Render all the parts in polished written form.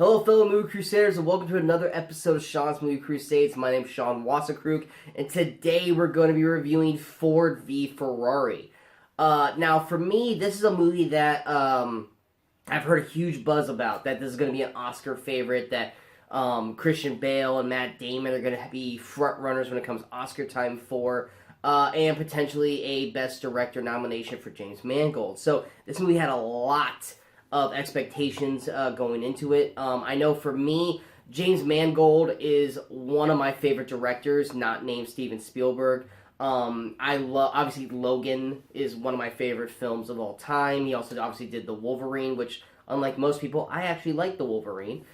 Hello fellow Movie Crusaders and welcome to another episode of Sean's Movie Crusades. My name is Sean Wasserkrug and today we're going to be reviewing Ford v Ferrari. Now for me, this is a movie that I've heard a huge buzz about, that this is going to be an Oscar favorite, that Christian Bale and Matt Damon are going to be front runners when it comes Oscar time for, and potentially a Best Director nomination for James Mangold. So this movie had a lot of expectations going into it. I know for me, James Mangold is one of my favorite directors, not named Steven Spielberg. I love, obviously, Logan is one of my favorite films of all time. He also obviously did The Wolverine, which, unlike most people, I actually like The Wolverine.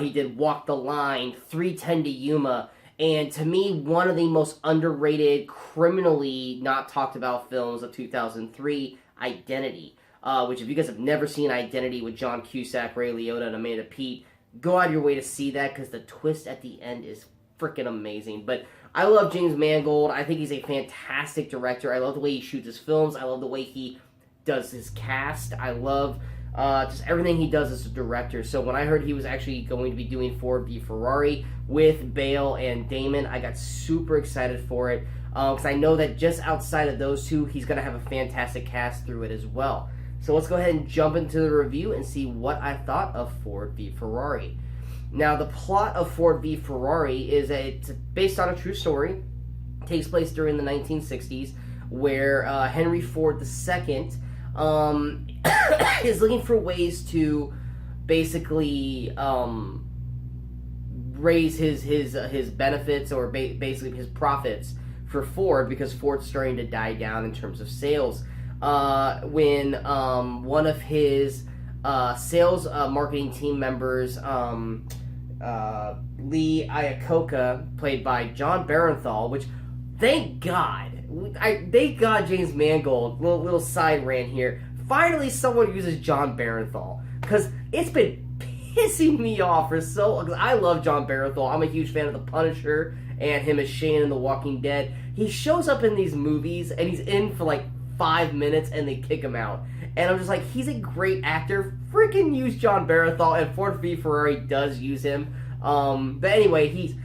He did Walk the Line, 3:10 to Yuma, and to me, one of the most underrated, criminally not talked about films of 2003, Identity. Which, if you guys have never seen Identity with John Cusack, Ray Liotta, and Amanda Peet, go out of your way to see that because the twist at the end is freaking amazing. But I love James Mangold. I think he's a fantastic director. I love the way he shoots his films. I love the way he does his cast. I love just everything he does as a director. So when I heard he was actually going to be doing Ford v Ferrari with Bale and Damon, I got super excited for it because I know that just outside of those two, he's going to have a fantastic cast through it as well. So let's go ahead and jump into the review and see what I thought of Ford v Ferrari. Now, the plot of Ford v Ferrari is it's based on a true story. It takes place during the 1960s, where Henry Ford II is looking for ways to basically raise his benefits, or basically his profits for Ford, because Ford's starting to die down in terms of sales. When one of his sales marketing team members, Lee Iacocca, played by John Barenthal, which, thank God, thank God James Mangold, little side rant here, finally someone uses John Barenthal, because it's been pissing me off for so long. I love John Barenthal. I'm a huge fan of The Punisher and him as Shane in The Walking Dead. He shows up in these movies and he's in for like 5 minutes and they kick him out. And I'm just like, he's a great actor. Freaking use John Barenthal, and Ford v Ferrari does use him. But anyway, he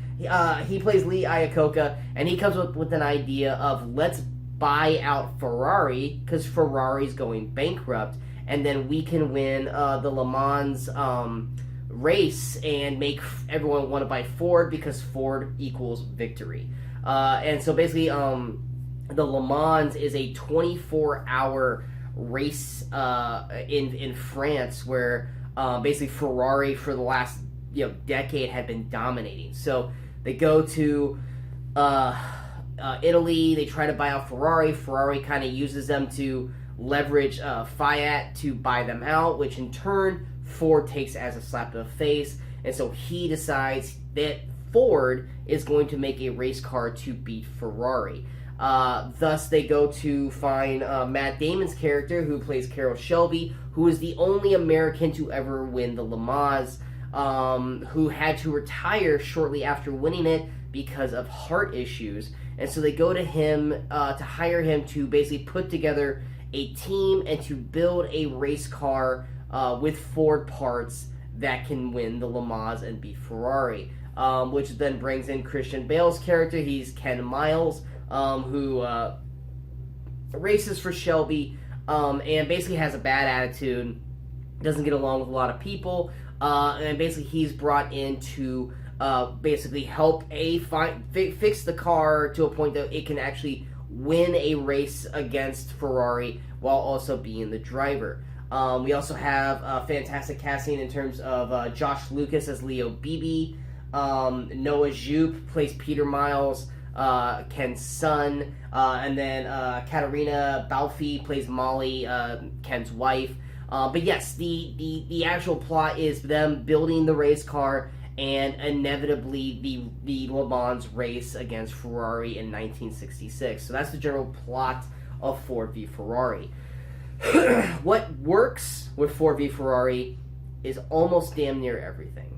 plays Lee Iacocca, and he comes up with an idea of, let's buy out Ferrari because Ferrari's going bankrupt, and then we can win the Le Mans race and make everyone want to buy Ford because Ford equals victory. And so basically, the Le Mans is a 24-hour race in France, where basically Ferrari for the last decade had been dominating. So they go to Italy. They try to buy out Ferrari. Ferrari kind of uses them to leverage Fiat to buy them out, which in turn Ford takes as a slap to the face. And so he decides that Ford is going to make a race car to beat Ferrari. Thus, they go to find Matt Damon's character, who plays Carroll Shelby, who is the only American to ever win the Le Mans, who had to retire shortly after winning it because of heart issues. And so they go to him to hire him to basically put together a team and to build a race car with Ford parts that can win the Le Mans and beat Ferrari, which then brings in Christian Bale's character. He's Ken Miles, who races for Shelby, and basically has a bad attitude, doesn't get along with a lot of people, and basically he's brought in to basically help fix the car to a point that it can actually win a race against Ferrari while also being the driver. We also have fantastic casting in terms of Josh Lucas as Leo Beebe, Noah Jupe plays Peter Miles, Ken's son, and then Katarina Balfe plays Molly, Ken's wife. But yes, the actual plot is them building the race car and inevitably the Le Mans race against Ferrari in 1966. So that's the general plot of Ford v Ferrari. What works with Ford v Ferrari is almost damn near everything.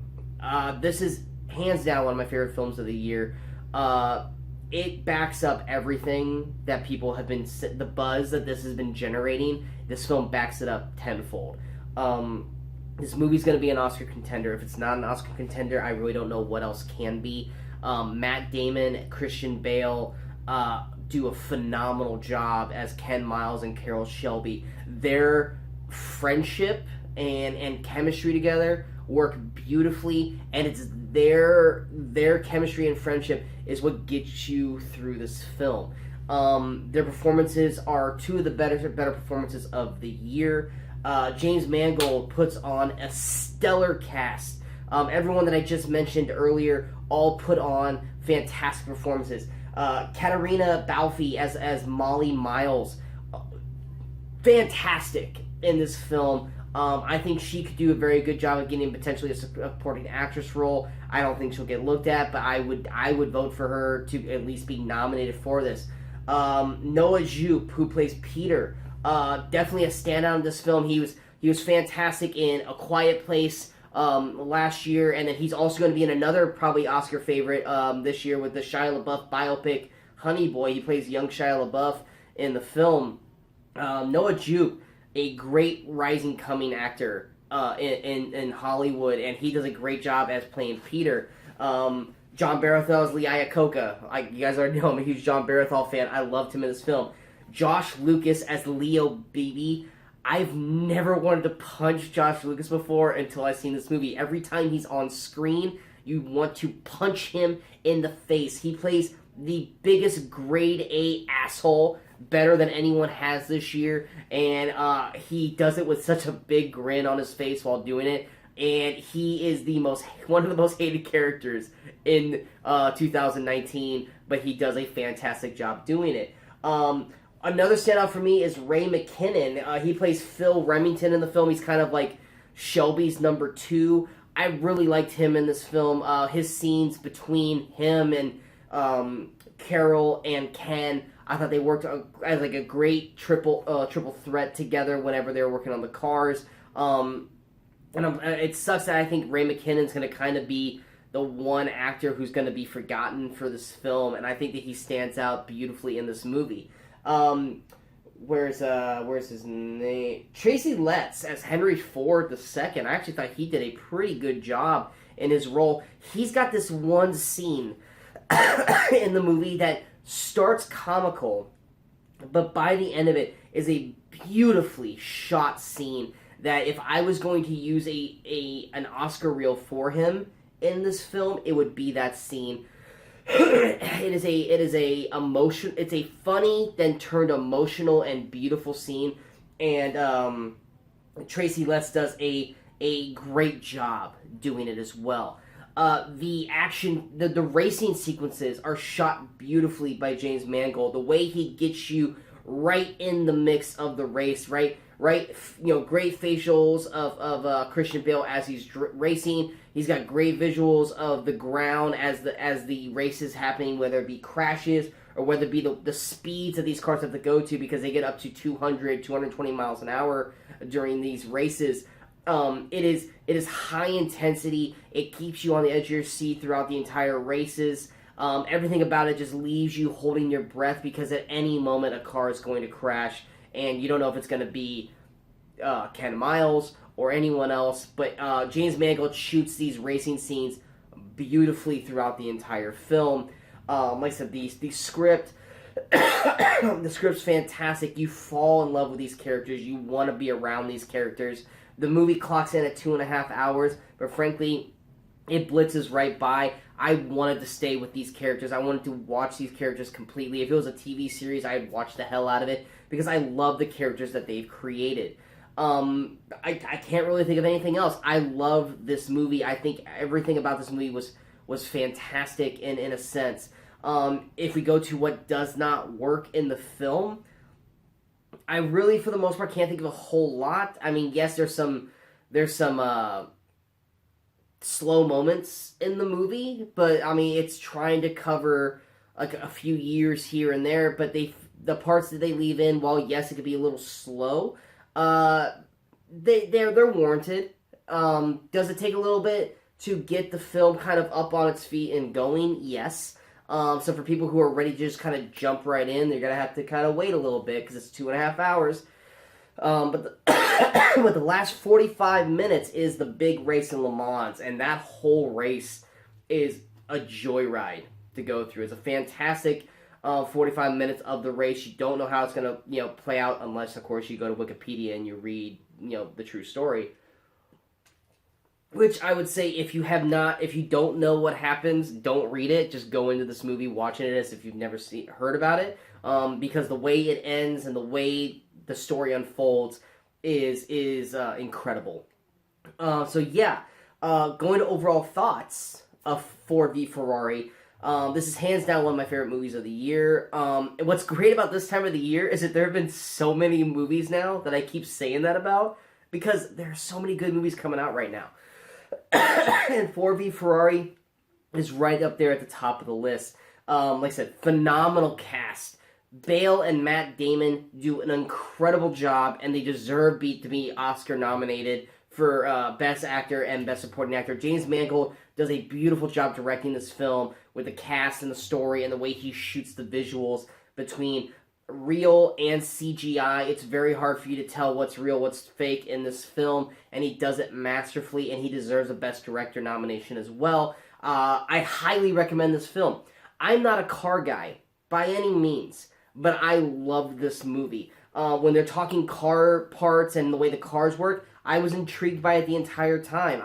This is hands down one of my favorite films of the year. It backs up everything that people have been, the buzz that this has been generating. This film backs it up tenfold. This movie's going to be an Oscar contender. If it's not an Oscar contender, I really don't know what else can be. Matt Damon, Christian Bale do a phenomenal job as Ken Miles and Carol Shelby. Their friendship and chemistry together work beautifully, and it's their chemistry and friendship is what gets you through this film. Their performances are two of the better performances of the year. James Mangold puts on a stellar cast. Everyone that I just mentioned earlier all put on fantastic performances. Katarina Balfe as Molly Miles, fantastic in this film. I think she could do a very good job of getting potentially a supporting actress role. I don't think she'll get looked at, but I would vote for her to at least be nominated for this. Noah Jupe, who plays Peter, definitely a standout in this film. He was fantastic in A Quiet Place last year, and then he's also going to be in another probably Oscar favorite this year with the Shia LaBeouf biopic Honey Boy. He plays young Shia LaBeouf in the film. Noah Jupe, a great rising coming actor in Hollywood, and he does a great job as playing Peter. John Barathel as Lee Iacocca. You guys already know I'm a huge John Barathel fan. I loved him in this film. Josh Lucas as Leo Beebe. I've never wanted to punch Josh Lucas before until I've seen this movie. Every time he's on screen, you want to punch him in the face. He plays the biggest grade A asshole, better than anyone has this year, and he does it with such a big grin on his face while doing it. And he is one of the most hated characters in 2019, but he does a fantastic job doing it. Another standout for me is Ray McKinnon. He plays Phil Remington in the film. He's kind of like Shelby's number 2. I really liked him in this film. His scenes between him and Carol and Ken, I thought they worked as like a great triple threat together whenever they were working on the cars. It sucks that I think Ray McKinnon's going to kind of be the one actor who's going to be forgotten for this film, and I think that he stands out beautifully in this movie. Where's his name? Tracy Letts as Henry Ford II. I actually thought he did a pretty good job in his role. He's got this one scene in the movie that starts comical, but by the end of it is a beautifully shot scene that if I was going to use an Oscar reel for him in this film, it would be that scene. It's a funny then turned emotional and beautiful scene, and Tracy Letts does a great job doing it as well. The racing sequences are shot beautifully by James Mangold. The way he gets you right in the mix of the race, right, great facials of Christian Bale as he's racing. He's got great visuals of the ground as the race is happening, whether it be crashes or whether it be the speeds that these cars have to go to, because they get up to 220 miles an hour during these races. It is high intensity. It keeps you on the edge of your seat throughout the entire races. Everything about it just leaves you holding your breath, because at any moment a car is going to crash, and you don't know if it's going to be Ken Miles or anyone else. But James Mangold shoots these racing scenes beautifully throughout the entire film. Like I said, the script, the script's fantastic. You fall in love with these characters. You want to be around these characters. The movie clocks in at 2.5 hours, but frankly, it blitzes right by. I wanted to stay with these characters. I wanted to watch these characters completely. If it was a TV series, I'd watch the hell out of it, because I love the characters that they've created. I can't really think of anything else. I love this movie. I think everything about this movie was fantastic in a sense. If we go to what does not work in the film, I really, for the most part, can't think of a whole lot. I mean, yes, there's some slow moments in the movie, but I mean, it's trying to cover like a few years here and there, but the parts that they leave in, while yes, it could be a little slow, they're warranted. Does it take a little bit to get the film kind of up on its feet and going? Yes. So for people who are ready to just kind of jump right in, they're going to have to kind of wait a little bit, because it's 2.5 hours. But But the last 45 minutes is the big race in Le Mans, and that whole race is a joyride to go through. It's a fantastic 45 minutes of the race. You don't know how it's going to play out unless, of course, you go to Wikipedia and you read the true story. Which I would say, if you don't know what happens, don't read it. Just go into this movie watching it as if you've never heard about it, because the way it ends and the way the story unfolds is incredible. So yeah, going to overall thoughts of Ford v Ferrari. This is hands down one of my favorite movies of the year. And what's great about this time of the year is that there have been so many movies now that I keep saying that about, because there are so many good movies coming out right now. And Ford v Ferrari is right up there at the top of the list. Like I said, phenomenal cast. Bale and Matt Damon do an incredible job, and they deserve to be Oscar nominated for Best Actor and Best Supporting Actor. James Mangold does a beautiful job directing this film with the cast and the story and the way he shoots the visuals between real and CGI. It's very hard for you to tell what's real, what's fake in this film, and he does it masterfully, and he deserves a Best Director nomination as well. I highly recommend this film. I'm not a car guy by any means, but I love this movie. When they're talking car parts and the way the cars work, I was intrigued by it the entire time.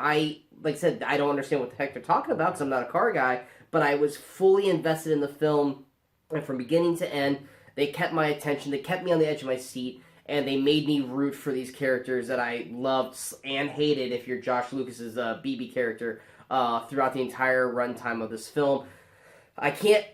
Like I said, I don't understand what the heck they're talking about because I'm not a car guy, but I was fully invested in the film, and from beginning to end, they kept my attention, they kept me on the edge of my seat, and they made me root for these characters that I loved and hated, if you're Josh Lucas's BB character, throughout the entire runtime of this film. I can't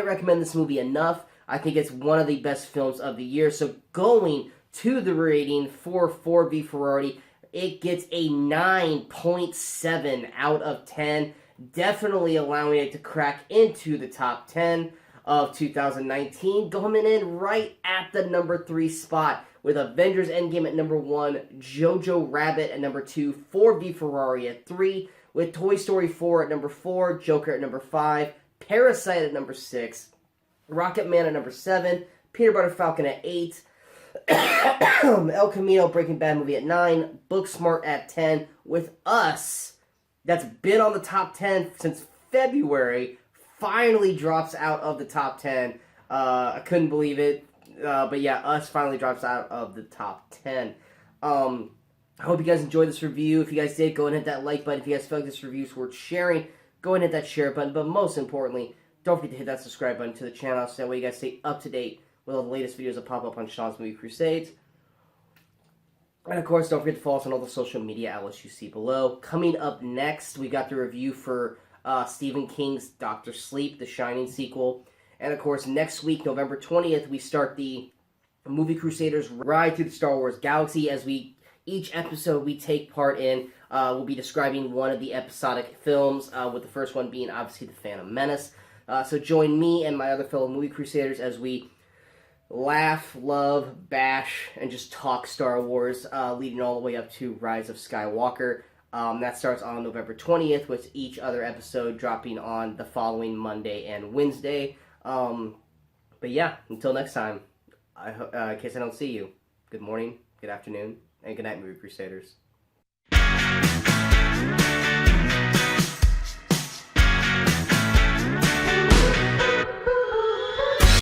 recommend this movie enough. I think it's one of the best films of the year. So going to the rating for Ford v Ferrari, it gets a 9.7 out of 10. Definitely allowing it to crack into the top 10 of 2019. Coming in right at the number 3 spot with Avengers Endgame at number 1, Jojo Rabbit at number 2, Ford v Ferrari at 3, with Toy Story 4 at number 4, Joker at number 5, Parasite at number 6, Rocketman at number 7, Peanut Butter Falcon at 8, El Camino Breaking Bad movie at 9, Booksmart at 10, with Us, that's been on the top 10 since February, finally drops out of the top 10. I couldn't believe it. But yeah, Us finally drops out of the top 10. I hope you guys enjoyed this review. If you guys did, go and hit that like button. If you guys felt like this review is worth sharing, go and hit that share button. But most importantly, don't forget to hit that subscribe button to the channel so that way you guys stay up to date with all the latest videos that pop up on Sean's Movie Crusades. And of course, don't forget to follow us on all the social media outlets you see below. Coming up next, we got the review for Stephen King's Dr. Sleep, the Shining sequel. And of course, next week, November 20th, we start the Movie Crusaders ride through the Star Wars galaxy. As each episode we take part in, we'll be describing one of the episodic films, with the first one being obviously The Phantom Menace. So join me and my other fellow Movie Crusaders as we laugh, love, bash, and just talk Star Wars, leading all the way up to Rise of Skywalker. That starts on November 20th, with each other episode dropping on the following Monday and Wednesday. But yeah, until next time, in case I don't see you, good morning, good afternoon, and good night, Movie Crusaders.